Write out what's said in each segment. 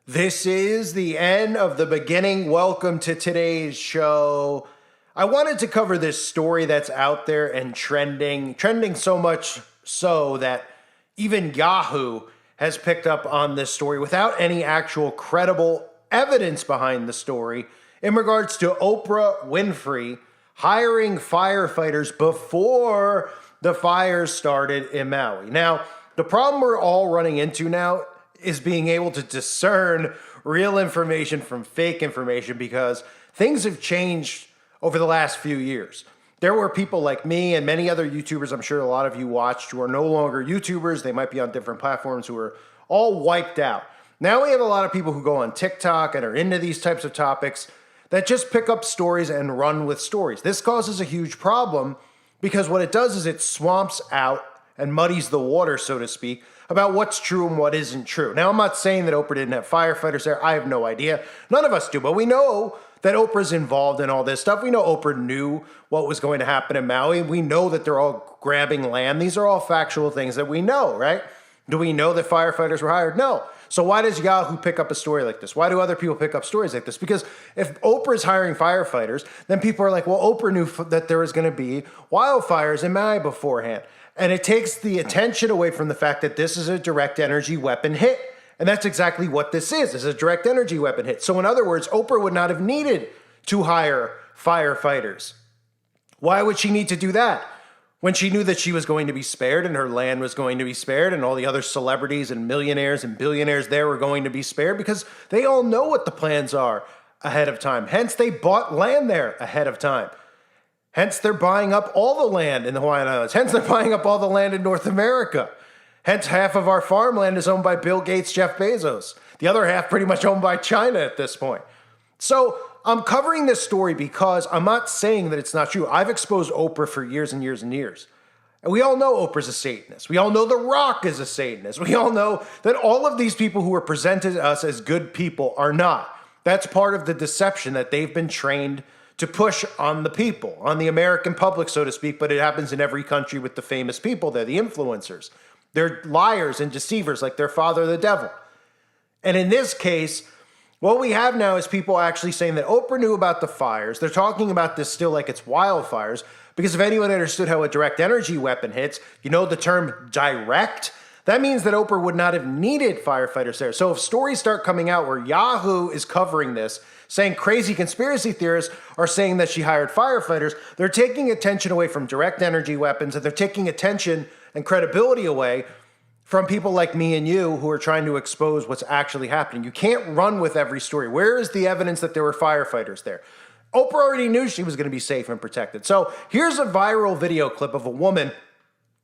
This is the end of the beginning. Welcome to today's show. I wanted to cover this story that's out there and trending so much so that even Yahoo has picked up on this story without any actual credible evidence behind the story in regards to Oprah Winfrey hiring firefighters before the fires started in Maui. Now, the problem we're all running into now is being able to discern real information from fake information because things have changed over the last few years. There were people like me and many other YouTubers, I'm sure a lot of you watched, who are no longer YouTubers. They might be on different platforms, who are all wiped out. Now we have a lot of people who go on TikTok and are into these types of topics that just pick up stories and run with stories. This causes a huge problem because what it does is it swamps out and muddies the water, so to speak, about what's true and what isn't true. Now, I'm not saying that Oprah didn't have firefighters there. I have no idea. None of us do, but we know that Oprah's involved in all this stuff. We know Oprah knew what was going to happen in Maui. We know that they're all grabbing land. These are all factual things that we know, right? Do we know that firefighters were hired? No. So why does Yahoo pick up a story like this? Why do other people pick up stories like this? Because if Oprah's hiring firefighters, then people are like, well, Oprah knew that there was going to be wildfires in Maui beforehand. And it takes the attention away from the fact that this is a direct energy weapon hit. And that's exactly what this is. It's a direct energy weapon hit. So in other words, Oprah would not have needed to hire firefighters. Why would she need to do that? When she knew that she was going to be spared and her land was going to be spared and all the other celebrities and millionaires and billionaires there were going to be spared, because they all know what the plans are ahead of time. Hence, they bought land there ahead of time. Hence, they're buying up all the land in the Hawaiian Islands. Hence, they're buying up all the land in North America. Hence, half of our farmland is owned by Bill Gates, Jeff Bezos. The other half pretty much owned by China at this point. So I'm covering this story because I'm not saying that it's not true. I've exposed Oprah for years and years and years. And we all know Oprah's a Satanist. We all know The Rock is a Satanist. We all know that all of these people who are presented to us as good people are not. That's part of the deception that they've been trained to push on the people, on the American public, so to speak, but it happens in every country with the famous people. They're the influencers. They're liars and deceivers like their father, the devil. And in this case, what we have now is people actually saying that Oprah knew about the fires. They're talking about this still like it's wildfires, because if anyone understood how a direct energy weapon hits, you know the term direct? That means that Oprah would not have needed firefighters there. So if stories start coming out where Yahoo is covering this, saying crazy conspiracy theorists are saying that she hired firefighters, they're taking attention away from direct energy weapons, and they're taking attention and credibility away from people like me and you who are trying to expose what's actually happening. You can't run with every story. Where is the evidence that there were firefighters there? Oprah already knew she was going to be safe and protected. So here's a viral video clip of a woman.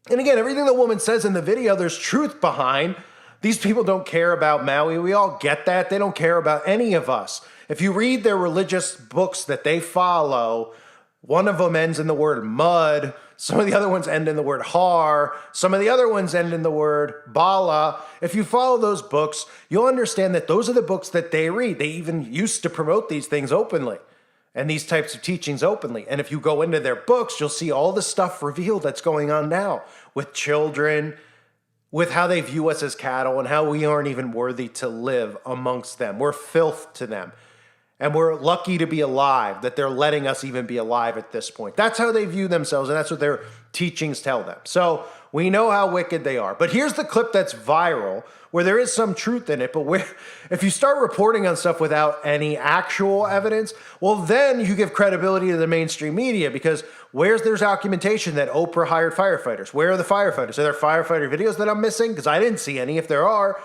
And again, everything the woman says in the video, there's truth behind. These people don't care about Maui. We all get that. They don't care about any of us. If you read their religious books that they follow, one of them ends in the word mud. Some of the other ones end in the word har. Some of the other ones end in the word bala. If you follow those books, you'll understand that those are the books that they read. They even used to promote these things openly and these types of teachings openly. And if you go into their books, you'll see all the stuff revealed that's going on now with children, with how they view us as cattle and how we aren't even worthy to live amongst them. We're filth to them. And we're lucky to be alive, that they're letting us even be alive at this point. That's how they view themselves, and that's what their teachings tell them. So we know how wicked they are. But here's the clip that's viral, where there is some truth in it, but if you start reporting on stuff without any actual evidence, well, then you give credibility to the mainstream media, because where's their documentation that Oprah hired firefighters? Where are the firefighters? Are there firefighter videos that I'm missing? Because I didn't see any. If there are,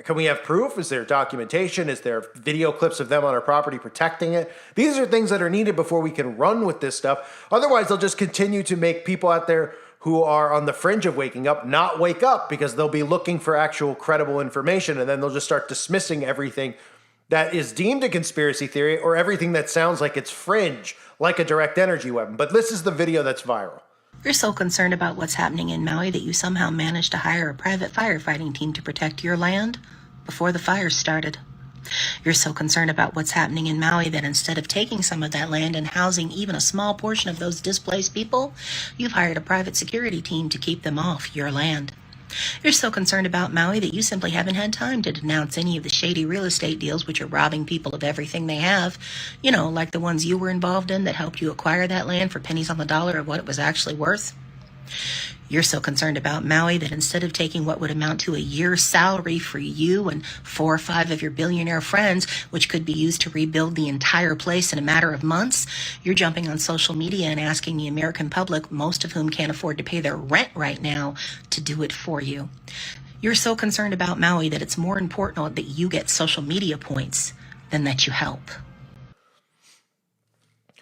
can we have proof? Is there documentation? Is there video clips of them on our property protecting it? These are things that are needed before we can run with this stuff. Otherwise, they'll just continue to make people out there who are on the fringe of waking up not wake up, because they'll be looking for actual credible information, and then they'll just start dismissing everything that is deemed a conspiracy theory or everything that sounds like it's fringe, like a direct energy weapon. But this is the video that's viral. You're so concerned about what's happening in Maui that you somehow managed to hire a private firefighting team to protect your land before the fires started. You're so concerned about what's happening in Maui that instead of taking some of that land and housing even a small portion of those displaced people, you've hired a private security team to keep them off your land. You're so concerned about Maui that you simply haven't had time to denounce any of the shady real estate deals which are robbing people of everything they have. You know, like the ones you were involved in that helped you acquire that land for pennies on the dollar of what it was actually worth. You're so concerned about Maui that instead of taking what would amount to a year's salary for you and 4 or 5 of your billionaire friends, which could be used to rebuild the entire place in a matter of months, you're jumping on social media and asking the American public, most of whom can't afford to pay their rent right now, to do it for you. You're so concerned about Maui that it's more important that you get social media points than that you help.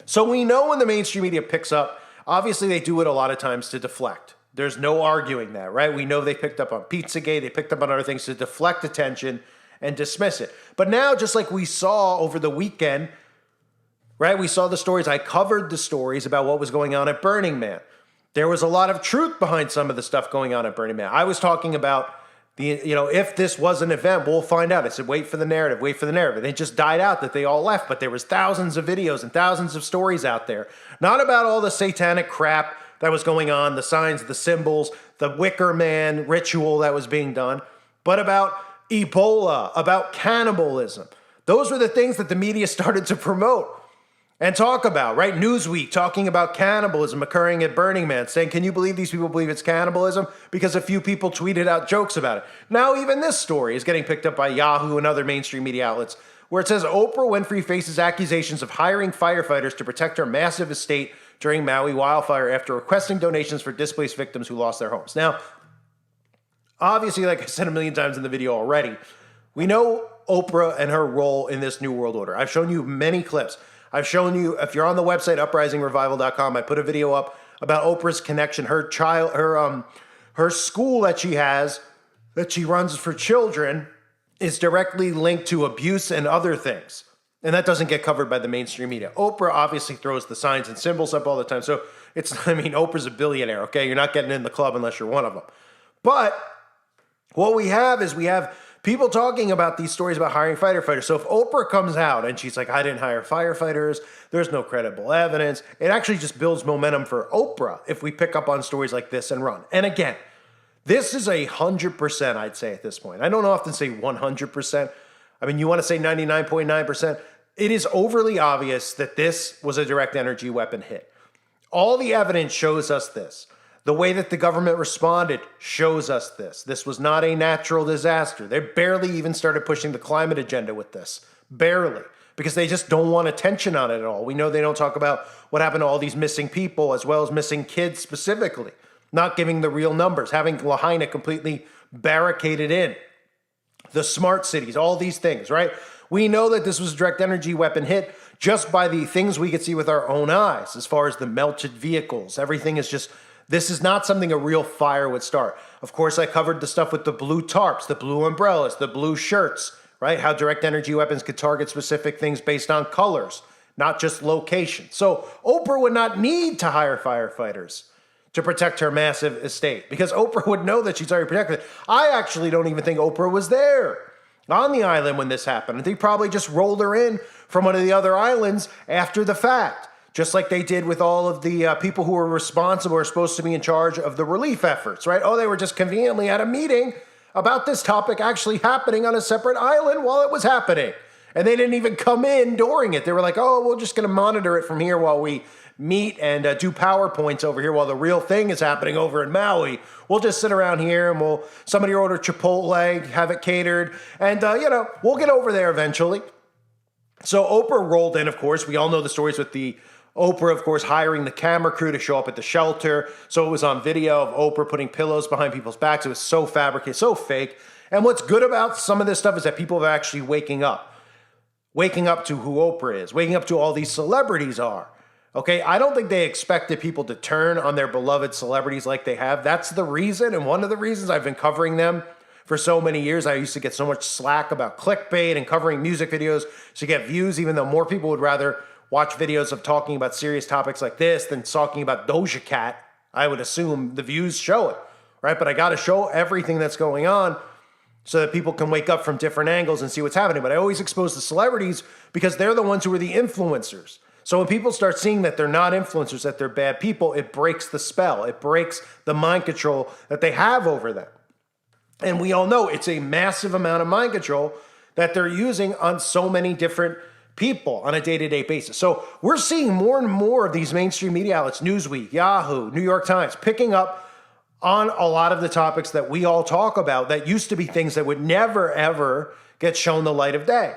So we know when the mainstream media picks up, obviously they do it a lot of times to deflect. There's no arguing that, right? We know they picked up on Pizzagate, they picked up on other things to deflect attention and dismiss it. But now, just like we saw over the weekend, right? We saw the stories. I covered the stories about what was going on at Burning Man. There was a lot of truth behind some of the stuff going on at Burning Man. I was talking about if this was an event, we'll find out. I said, wait for the narrative, wait for the narrative. And it just died out that they all left, but there was thousands of videos and thousands of stories out there. Not about all the satanic crap that was going on, the signs, the symbols, the Wicker Man ritual that was being done, but about Ebola, about cannibalism. Those were the things that the media started to promote and talk about, right? Newsweek talking about cannibalism occurring at Burning Man, saying, can you believe these people believe it's cannibalism? Because a few people tweeted out jokes about it. Now even this story is getting picked up by Yahoo and other mainstream media outlets, where it says Oprah Winfrey faces accusations of hiring firefighters to protect her massive estate during Maui wildfire after requesting donations for displaced victims who lost their homes. Now, obviously, like I said a million times in the video already, we know Oprah and her role in this new world order. I've shown you many clips. I've shown you, if you're on the website, uprisingrevival.com, I put a video up about Oprah's connection, her school that she has, that she runs for children, is directly linked to abuse and other things. And that doesn't get covered by the mainstream media. Oprah obviously throws the signs and symbols up all the time. So Oprah's a billionaire, okay? You're not getting in the club unless you're one of them. But what we have is people talking about these stories about hiring firefighters. So if Oprah comes out and she's like, I didn't hire firefighters, there's no credible evidence, it actually just builds momentum for Oprah if we pick up on stories like this and run. And again, this is 100%, I'd say at this point. I don't often say 100%. You want to say 99.9%. It is overly obvious that this was a direct energy weapon hit. All the evidence shows us this. The way that the government responded shows us this. This was not a natural disaster. They barely even started pushing the climate agenda with this. Barely. Because they just don't want attention on it at all. We know they don't talk about what happened to all these missing people as well as missing kids specifically. Not giving the real numbers. Having Lahaina completely barricaded in. The smart cities, all these things, right? We know that this was a direct energy weapon hit just by the things we could see with our own eyes, as far as the melted vehicles. Everything is just, this is not something a real fire would start. Of course, I covered the stuff with the blue tarps, the blue umbrellas, the blue shirts, right? How direct energy weapons could target specific things based on colors, not just location. So Oprah would not need to hire firefighters to protect her massive estate, because Oprah would know that she's already protected. I actually don't even think Oprah was there on the island when this happened. I think probably just rolled her in from one of the other islands after the fact, just like they did with all of the people who were responsible or supposed to be in charge of the relief efforts, right? Oh, they were just conveniently at a meeting about this topic actually happening on a separate island while it was happening. And they didn't even come in during it. They were like, oh, we're just going to monitor it from here while we meet and do PowerPoints over here while the real thing is happening over in Maui. We'll just sit around here and somebody order Chipotle, have it catered, and we'll get over there eventually. So Oprah rolled in, of course. We all know the stories with the Oprah, of course, hiring the camera crew to show up at the shelter. So it was on video of Oprah putting pillows behind people's backs. It was so fabricated, so fake. And what's good about some of this stuff is that people are actually waking up to who Oprah is, waking up to all these celebrities are. Okay, I don't think they expected people to turn on their beloved celebrities like they have. That's the reason, and one of the reasons I've been covering them for so many years. I used to get so much slack about clickbait and covering music videos to get views, even though more people would rather watch videos of talking about serious topics like this than talking about Doja Cat. I would assume the views show it, right? But I got to show everything that's going on so that people can wake up from different angles and see what's happening. But I always expose the celebrities because they're the ones who are the influencers. So when people start seeing that they're not influencers, that they're bad people, it breaks the spell. It breaks the mind control that they have over them. And we all know it's a massive amount of mind control that they're using on so many different people on a day-to-day basis. So we're seeing more and more of these mainstream media outlets, Newsweek, Yahoo, New York Times, picking up on a lot of the topics that we all talk about that used to be things that would never, ever get shown the light of day.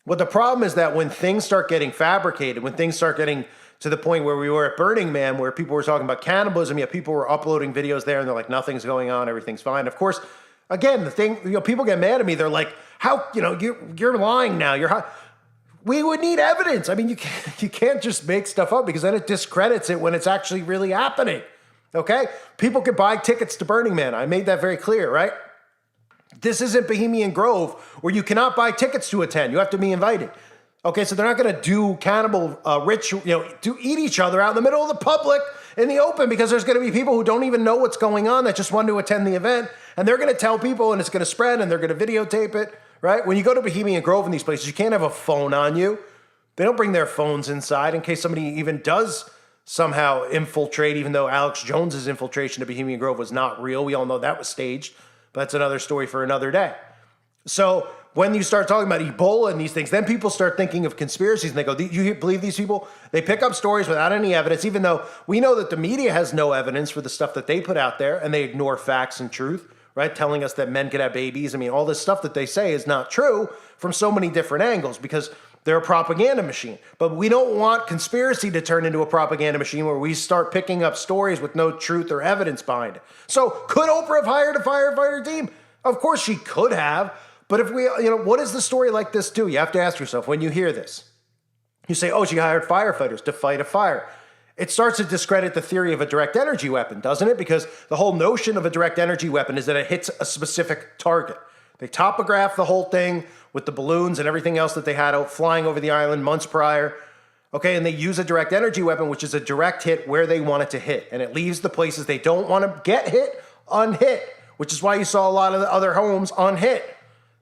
Well, the problem is that when things start getting fabricated, when things start getting to the point where we were at Burning Man, where people were talking about cannibalism, yet people were uploading videos there and they're like, nothing's going on, everything's fine. Of course, again, the thing, people get mad at me. They're like, how, you're lying now. We would need evidence. I mean, you can't just make stuff up because then it discredits it when it's actually really happening. Okay? People could buy tickets to Burning Man. I made that very clear, right? This isn't Bohemian Grove where you cannot buy tickets to attend. You have to be invited. Okay, so they're not going to do cannibal ritual, to eat each other out in the middle of the public in the open because there's going to be people who don't even know what's going on that just want to attend the event. And they're going to tell people and it's going to spread and they're going to videotape it, right? When you go to Bohemian Grove in these places, you can't have a phone on you. They don't bring their phones inside in case somebody even does somehow infiltrate, even though Alex Jones's infiltration of Bohemian Grove was not real. We all know that was staged, but that's another story for another day. So when you start talking about Ebola and these things, then people start thinking of conspiracies and they go, you believe these people? They pick up stories without any evidence, even though we know that the media has no evidence for the stuff that they put out there and they ignore facts and truth, right? Telling us that men could have babies. I mean, all this stuff that they say is not true from so many different angles because they're a propaganda machine. But we don't want conspiracy to turn into a propaganda machine where we start picking up stories with no truth or evidence behind it. So could Oprah have hired a firefighter team? Of course she could have. But if we, what does the story like this do? You have to ask yourself when you hear this. You say, oh, she hired firefighters to fight a fire. It starts to discredit the theory of a direct energy weapon, doesn't it? Because the whole notion of a direct energy weapon is that it hits a specific target. They topograph the whole thing with the balloons and everything else that they had out flying over the island months prior. Okay, and they use a direct energy weapon, which is a direct hit where they want it to hit. And it leaves the places they don't want to get hit unhit, which is why you saw a lot of the other homes unhit.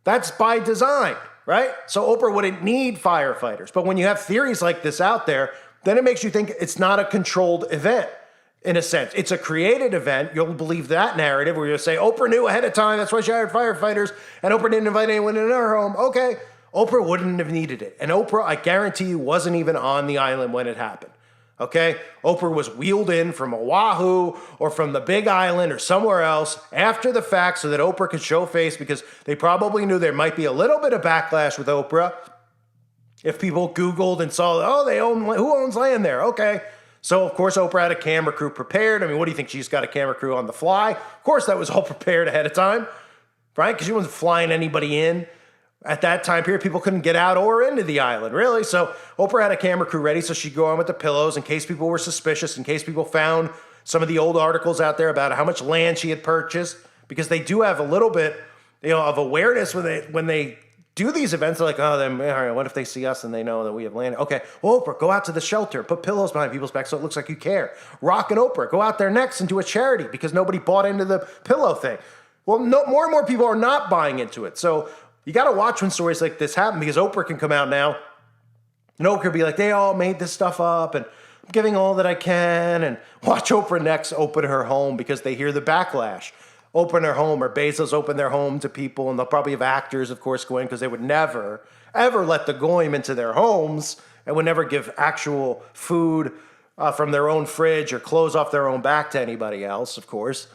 That's by design, right? So Oprah wouldn't need firefighters. But when you have theories like this out there, then it makes you think it's not a controlled event in a sense. It's a created event. You'll believe that narrative where you'll say, Oprah knew ahead of time. That's why she hired firefighters. And Oprah didn't invite anyone in her home. Okay, Oprah wouldn't have needed it. And Oprah, I guarantee you, wasn't even on the island when it happened. Okay, Oprah was wheeled in from Oahu or from the Big Island or somewhere else after the fact so that Oprah could show face because they probably knew there might be a little bit of backlash with Oprah. If people Googled and saw, who owns land there? Okay. So, of course, Oprah had a camera crew prepared. I mean, what do you think? She's got a camera crew on the fly? Of course, that was all prepared ahead of time, right? Because she wasn't flying anybody in. At that time period, people couldn't get out or into the island, really. So Oprah had a camera crew ready so she'd go on with the pillows in case people were suspicious, in case people found some of the old articles out there about how much land she had purchased, because they do have a little bit, of awareness when they do these events. They're like, oh, then, all right, what if they see us and they know that we have land? Okay, well, Oprah, go out to the shelter, put pillows behind people's backs so it looks like you care. Rock and Oprah, go out there next and do a charity because nobody bought into the pillow thing. Well, more and more people are not buying into it. So you got to watch when stories like this happen because Oprah can come out now and Oprah could be like, they all made this stuff up and I'm giving all that I can. And watch Oprah next open her home because they hear the backlash. Open her home or Bezos open their home to people and they'll probably have actors, of course, go in because they would never, ever let the goyim into their homes and would never give actual food from their own fridge or clothes off their own back to anybody else, of course.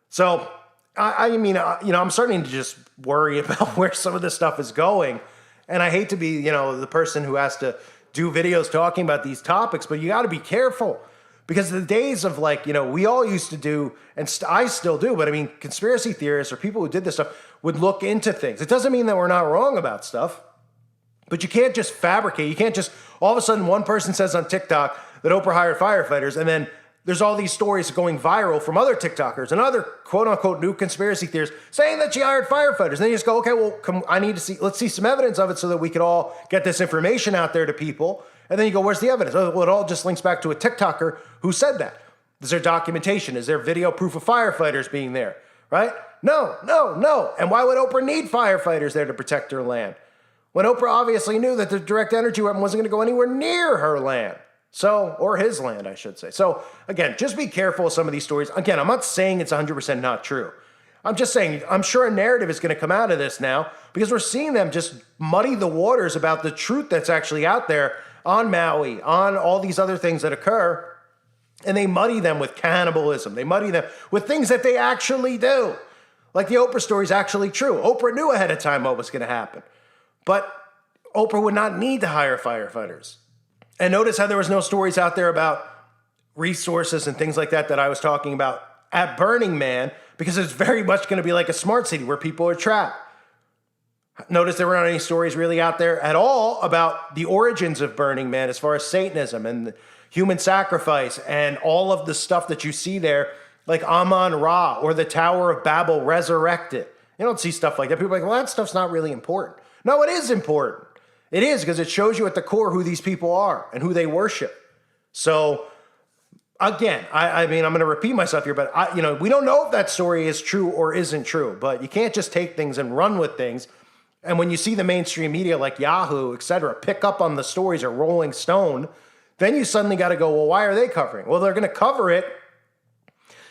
So I'm starting to just worry about where some of this stuff is going. And I hate to be, the person who has to do videos talking about these topics, but you got to be careful because the days of we all used to do, and I still do, but conspiracy theorists or people who did this stuff would look into things. It doesn't mean that we're not wrong about stuff, but you can't just fabricate. You can't just, all of a sudden one person says on TikTok that Oprah hired firefighters and then there's all these stories going viral from other TikTokers and other quote-unquote new conspiracy theorists saying that she hired firefighters. And then you just go, okay, well, let's see some evidence of it so that we could all get this information out there to people. And then you go, where's the evidence? Oh, well, it all just links back to a TikToker who said that. Is there documentation? Is there video proof of firefighters being there, right? No. And why would Oprah need firefighters there to protect her land? When Oprah obviously knew that the direct energy weapon wasn't going to go anywhere near her land. Or his land, I should say. So, again, just be careful with some of these stories. Again, I'm not saying it's 100% not true. I'm just saying, I'm sure a narrative is going to come out of this now because we're seeing them just muddy the waters about the truth that's actually out there on Maui, on all these other things that occur. And they muddy them with cannibalism. They muddy them with things that they actually do. Like the Oprah story is actually true. Oprah knew ahead of time what was going to happen. But Oprah would not need to hire firefighters. And notice how there was no stories out there about resources and things like that I was talking about at Burning Man, because it's very much going to be like a smart city where people are trapped. Notice there weren't any stories really out there at all about the origins of Burning Man as far as Satanism and human sacrifice and all of the stuff that you see there, like Amun-Ra or the Tower of Babel resurrected. You don't see stuff like that. People are like, well, that stuff's not really important. No, it is important. It is, because it shows you at the core who these people are and who they worship. So again, I mean, I'm going to repeat myself here, but we don't know if that story is true or isn't true, but you can't just take things and run with things. And when you see the mainstream media like Yahoo, et cetera, pick up on the stories, or Rolling Stone, then you suddenly got to go, well, why are they covering? Well, they're going to cover it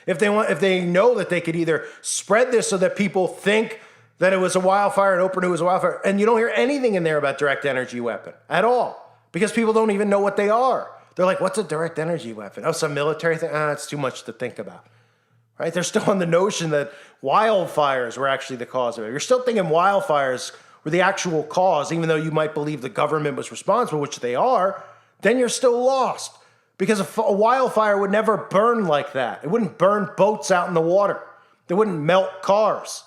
if they know that they could either spread this so that people think that it was a wildfire and Oprah knew it was a wildfire. And you don't hear anything in there about direct energy weapon at all, because people don't even know what they are. They're like, what's a direct energy weapon? Oh, some military thing? It's too much to think about. Right? They're still on the notion that wildfires were actually the cause of it. You're still thinking wildfires were the actual cause, even though you might believe the government was responsible, which they are. Then you're still lost, because a wildfire would never burn like that. It wouldn't burn boats out in the water. It wouldn't melt cars.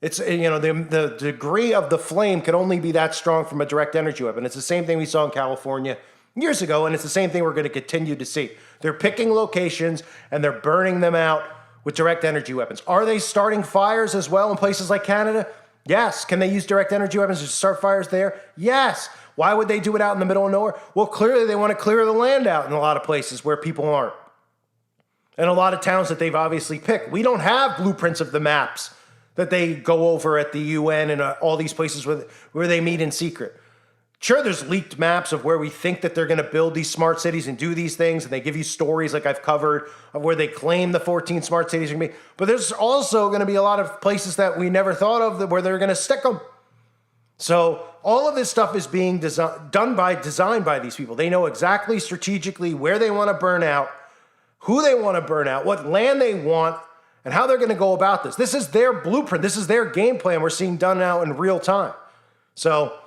It's, the degree of the flame could only be that strong from a direct energy weapon. It's the same thing we saw in California years ago, and it's the same thing we're going to continue to see. They're picking locations and they're burning them out with direct energy weapons. Are they starting fires as well in places like Canada? Yes. Can they use direct energy weapons to start fires there? Yes. Why would they do it out in the middle of nowhere? Well, clearly they want to clear the land out in a lot of places where people aren't. And a lot of towns that they've obviously picked. We don't have blueprints of the maps that they go over at the UN and all these places where they meet in secret. Sure, there's leaked maps of where we think that they're going to build these smart cities and do these things, and they give you stories like I've covered of where they claim the 14 smart cities are going to be. But there's also going to be a lot of places that we never thought of where they're going to stick them. So all of this stuff is being done by design by these people. They know exactly strategically where they want to burn out, who they want to burn out, what land they want, and how they're going to go about this. This is their blueprint. This is their game plan we're seeing done now in real time. So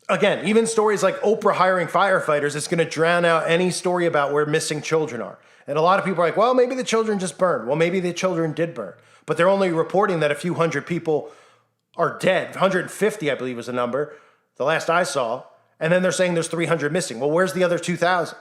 again, even stories like Oprah hiring firefighters, it's going to drown out any story about where missing children are. And a lot of people are like, well, maybe the children just burned. Well, maybe the children did burn. But they're only reporting that a few hundred people are dead. 150, I believe, was the number, the last I saw. And then they're saying there's 300 missing. Well, where's the other 2,000?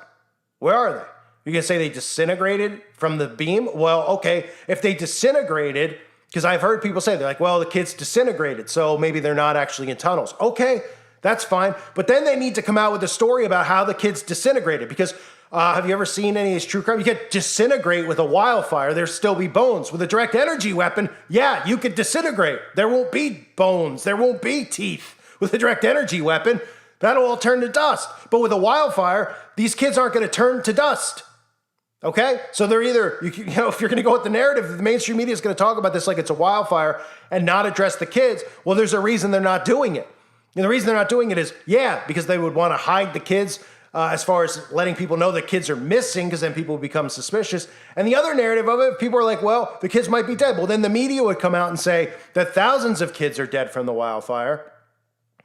Where are they? You're going to say they disintegrated from the beam? Well, okay, if they disintegrated, because I've heard people say, they're like, well, the kids disintegrated, so maybe they're not actually in tunnels. Okay, that's fine. But then they need to come out with a story about how the kids disintegrated, because have you ever seen any of these true crime? You could disintegrate with a wildfire, there'll still be bones. With a direct energy weapon, yeah, you could disintegrate. There won't be bones, there won't be teeth. With a direct energy weapon, that'll all turn to dust. But with a wildfire, these kids aren't going to turn to dust. Okay? So they're either, if you're going to go with the narrative, the mainstream media is going to talk about this like it's a wildfire and not address the kids. Well, there's a reason they're not doing it. And the reason they're not doing it is, because they would want to hide the kids as far as letting people know that kids are missing, because then people would become suspicious. And the other narrative of it, people are like, well, the kids might be dead. Well, then the media would come out and say that thousands of kids are dead from the wildfire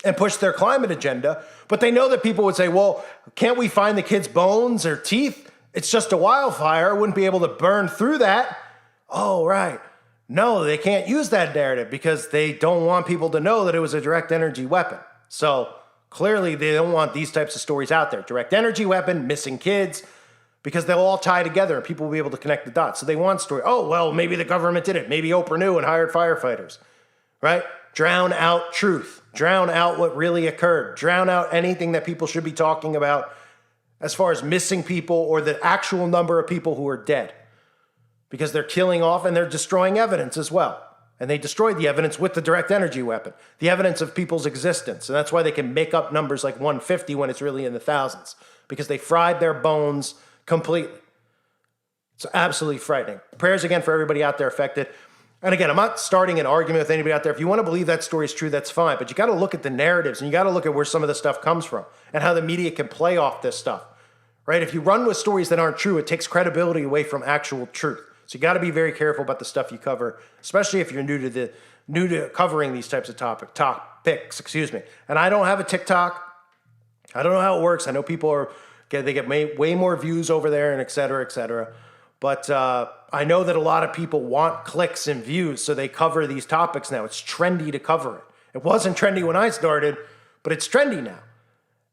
and push their climate agenda. But they know that people would say, well, can't we find the kids' bones or teeth? It's just a wildfire. Wouldn't be able to burn through that. Oh, right. No, they can't use that narrative because they don't want people to know that it was a direct energy weapon. So clearly they don't want these types of stories out there. Direct energy weapon, missing kids, because they'll all tie together and people will be able to connect the dots. So they want story. Oh, well, maybe the government did it. Maybe Oprah knew and hired firefighters, right? Drown out truth. Drown out what really occurred. Drown out anything that people should be talking about as far as missing people or the actual number of people who are dead, because they're killing off and they're destroying evidence as well. And they destroyed the evidence with the direct energy weapon, the evidence of people's existence. And that's why they can make up numbers like 150 when it's really in the thousands, because they fried their bones completely. It's absolutely frightening. Prayers again for everybody out there affected. And again, I'm not starting an argument with anybody out there. If you want to believe that story is true, that's fine. But you got to look at the narratives and you got to look at where some of the stuff comes from and how the media can play off this stuff, right? If you run with stories that aren't true, it takes credibility away from actual truth. So you got to be very careful about the stuff you cover, especially if you're new to covering these types of topics. Excuse me. And I don't have a TikTok. I don't know how it works. I know people they get way more views over there and et cetera, et cetera. But I know that a lot of people want clicks and views, so they cover these topics now. It's trendy to cover it. It wasn't trendy when I started, but it's trendy now.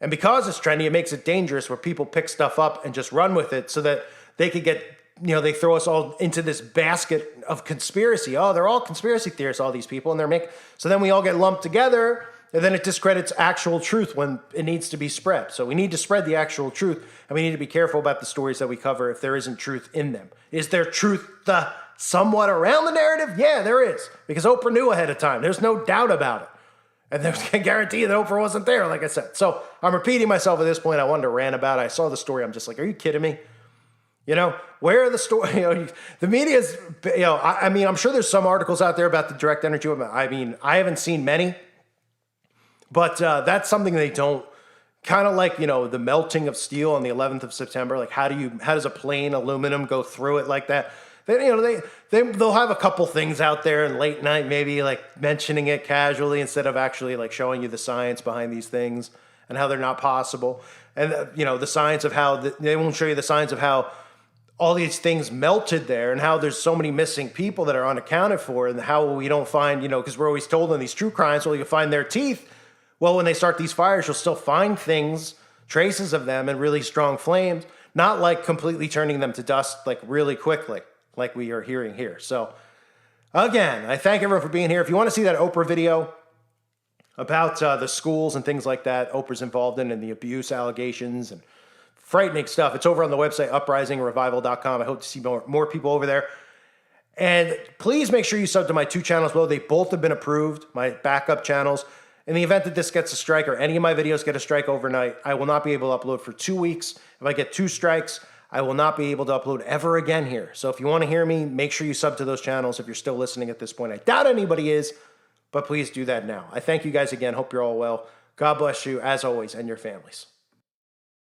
And because it's trendy, it makes it dangerous where people pick stuff up and just run with it so that they could get, they throw us all into this basket of conspiracy. Oh, they're all conspiracy theorists, all these people. And so then we all get lumped together, and then it discredits actual truth when it needs to be spread. So we need to spread the actual truth, and we need to be careful about the stories that we cover if there isn't truth in them. Is there truth somewhat around the narrative? Yeah, there is, because Oprah knew ahead of time. There's no doubt about it. And I can guarantee that Oprah wasn't there, like I said. So I'm repeating myself at this point. I wanted to rant about it. I saw the story. I'm just like, are you kidding me? Where are the stories? The media's, I mean, I'm sure there's some articles out there about the direct energy. I mean, I haven't seen many. But that's something they don't, kind of like, the melting of steel on the 11th of September. Like, how does a plain aluminum go through it like that? They'll have a couple things out there in late night, maybe like mentioning it casually instead of actually like showing you the science behind these things and how they're not possible. And, the science of how, they won't show you the science of how all these things melted there and how there's so many missing people that are unaccounted for and how we don't find, because we're always told in these true crimes, well, you find their teeth. Well, when they start these fires, you'll still find things, traces of them and really strong flames, not like completely turning them to dust like really quickly, like we are hearing here. So again, I thank everyone for being here. If you want to see that Oprah video about the schools and things like that Oprah's involved in and the abuse allegations and frightening stuff, it's over on the website, uprisingrevival.com. I hope to see more people over there. And please make sure you sub to my 2 channels below. They both have been approved, my backup channels. In the event that this gets a strike or any of my videos get a strike overnight, I will not be able to upload for 2 weeks. If I get 2 strikes, I will not be able to upload ever again here. So if you want to hear me, make sure you sub to those channels if you're still listening at this point. I doubt anybody is, but please do that now. I thank you guys again. Hope you're all well. God bless you, as always, and your families.